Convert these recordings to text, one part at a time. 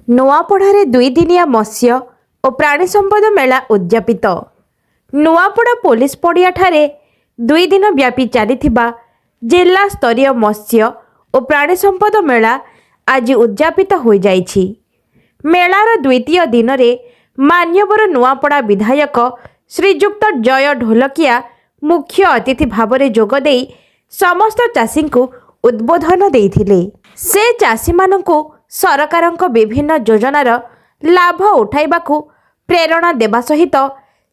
नुआपड़ारे 2 दिनिया मत्स्य और प्राणी संपद मेला उद्यापित। नुआपड़ा पुलिस पड़िया ठारे 2 दिन व्यापी चलीथिबा जिला स्तरीय मत्स्य और प्राणी संपद मेला आज उद्यापित हो जाइछि। मेलार द्वितीय दिन में मान्यवर नुआपड़ा विधायक श्रीजुक्त जय ढोलकिया मुख्य अतिथि भाव में जोगदे समस्त चाषी को उद्बोधन देइथिले। से चाषी मानकु सरकारक विभिन्न योजनार लाभ उठाइबाकू प्रेरणा देवा सहित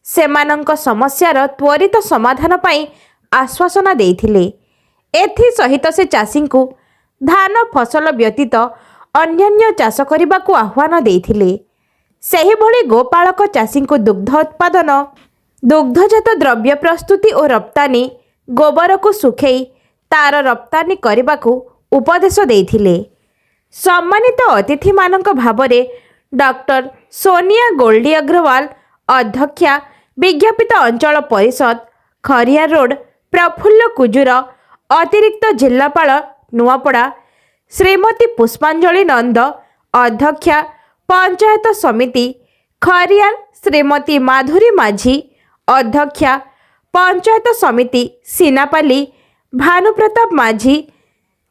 सेमानंक समस्यार त्वरित समाधान पाई आश्वासन देइथिले। एथि सहित से चाषी को धान फसल व्यतीत अन्यान्य चाष करने आह्वान देइथिले। सेहि भली गोपालक चाषी को दुग्ध उत्पादन, दुग्धजात द्रव्य प्रस्तुति और रप्तानी, गोबर को सुखेई तार रप्तानी करने को उपदेश देइथिले। सम्मानित अतिथि मानक भावरे डॉक्टर सोनिया गोल्डी अग्रवाल अध्यक्षा विज्ञापित अंचल परिषद खरिया रोड प्रफुल्ल कुजुर अतिरिक्त जिलापाल नुआपड़ा श्रीमती पुष्पांजलि नंद अध्यक्षा पंचायत समिति खरियार श्रीमती माधुरी माझी अध्यक्षा पंचायत समिति सीनापाली भानुप्रताप माझी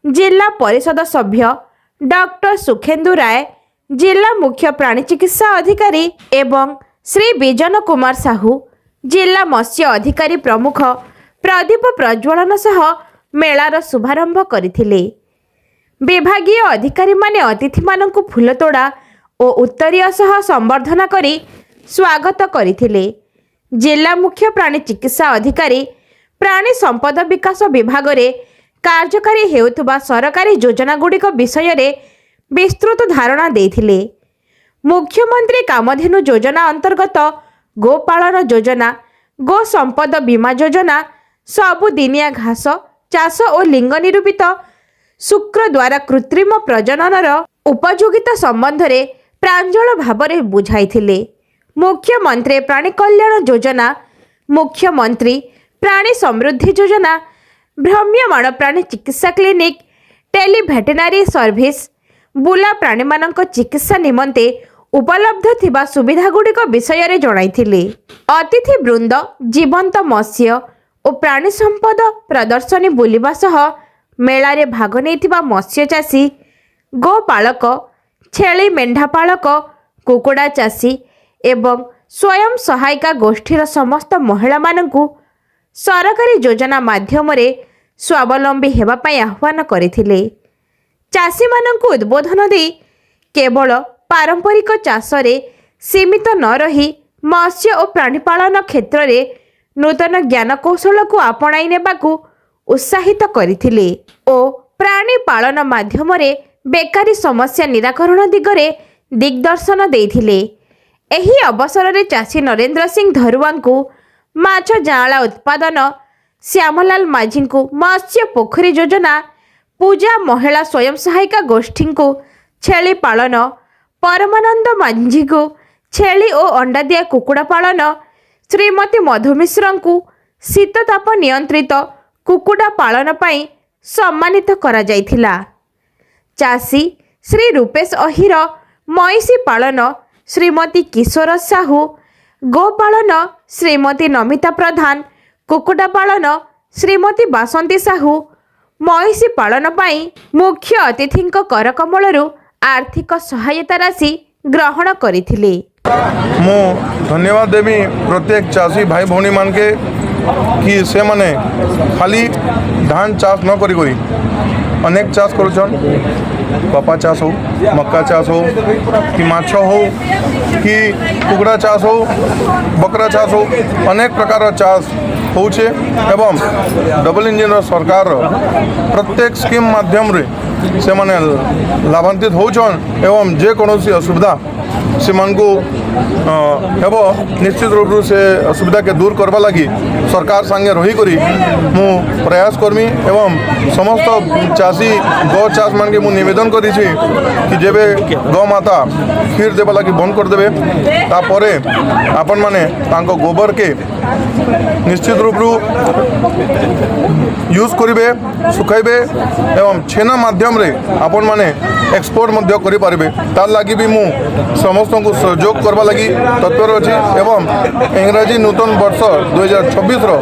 जिला परिषद सभ्य डॉक्टर सुखेंदु राय जिला मुख्य प्राणी चिकित्सा अधिकारी एवं श्री विजन कुमार साहू जिला मत्स्य अधिकारी प्रमुख प्रदीप प्रज्वलन सह मेलार शुभारंभ करथिले। विभागीय अधिकारी माने अतिथि मानकु फूलतोड़ा और उत्तरीय सह संबर्धना करी स्वागत करथिले। जिला मुख्य प्राणी चिकित्सा अधिकारी प्राणी संपद विकास विभाग रे कार्यकारी हेउथुबा सरकारी योजना गुड़िक विषय रे विस्तृत धारणा देथिले। मुख्यमंत्री कामधेनु योजना अंतर्गत गोपालन योजना, गो संपद बीमा योजना, सबुदिनिया घास चाष और लिंग निरूपित शुक्र द्वारा कृत्रिम प्रजननर उपयोगिता संबंध रे प्रांजल भावरे बुझाइथिले। मुख्यमंत्री प्राणी कल्याण योजना, मुख्यमंत्री प्राणी समृद्धि योजना, भ्रम्यमाण प्राणी चिकित्सा क्लिनिक, टेली भेटेनारी सर्विस, बुला प्राणी मानक चिकित्सा निमंते उपलब्ध थिबा सुविधा गुड़िक विषय रे जणाइथिले। अतिथि वृंद जीवंत मत्स्य और प्राणी संपद प्रदर्शनी बुलिबा सह मेला रे भाग नेथिबा मत्स्य चाषी, गोपालक, छेली मेंढा पालक, कुकुड़ा चाषी एवं स्वयं सहायिका गोष्ठीर समस्त महिला मानकु सरकारी योजना माध्यम रे स्वावलंबी हेबा पाई आह्वान करथिले। चाषी मानकु उद्बोधन दे केवल पारंपरिक चाष रे सीमित न रही मत्स्य और प्राणीपालन क्षेत्र रे नूतन ज्ञान कौशल को आपणाई नेबाकू उत्साहित करथिले और प्राणी पालन माध्यम रे बेकारी समस्या निराकरण दिगरे दिग्दर्शन देथिले। एही अवसर रे चाषी नरेंद्र सिंह धरुआ को माछ जाँला उत्पादन, श्यामलाल माझी को मत्स्य पोखरी योजना, पूजा महिला स्वयं सहायिका गोष्ठी को छेली पालन, परमानंद माझी को छेली और अंडा दिया कुकुड़ा पालन, श्रीमती मधुमिश्र को शीतताप नियंत्रित कुकुड़ा पालन पाई सम्मानित करा जायथिला। चाषी श्री रूपेश अहिर मईसी पालन, श्रीमती किशोर साहू गोपालन, श्रीमती नमिता प्रधान कुकुड़ा पालन, श्रीमती बासंती साहू मईसी पालन पाई मुख्य अतिथि करकमलरू आर्थिक सहायता राशि ग्रहण करथिले। मु धन्यवाद देवी प्रत्येक चाषी भाई भौणी मान के कि से माने खाली धान चाष न करी अनेक चाष करुछन। कपा चाष हो, मक्का चाष हो कि माछ हो कि कुकुड़ा चाष हो, बकरा चाष हो, अनेक प्रकार चाष होउछे एवं डबल इंजिन सरकार प्रत्येक स्कीम माध्यम रे से माने लाभान्वित होउछन एवं जे कोनोसी असुविधा से मन को हेबो निश्चित रूप से असुविधा के दूर करबा लगी सरकार संगे रही करी मु प्रयास करमी एवं समस्त चाषी गौ चाष मान के मु निवेदन करी कि जेबे गौ माता क्षीर देवा लगी बंद कर देबे तापरे आपन माने तांको गोबर के निश्चित रूपरू यूज करेंगे सुखाइबे एवं छेना माध्यम रे आपण माने एक्सपोर्ट मध्य करि पारिबे तार लागि भी मु समस्त को सहयोग करबा लागि तत्पर अछि एवं इंग्रजी नूतन वर्ष 2026 रो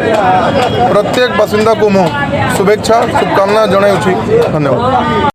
प्रत्येक बासिंदा को मु शुभेच्छा शुभकामना जणाउछि। धन्यवाद।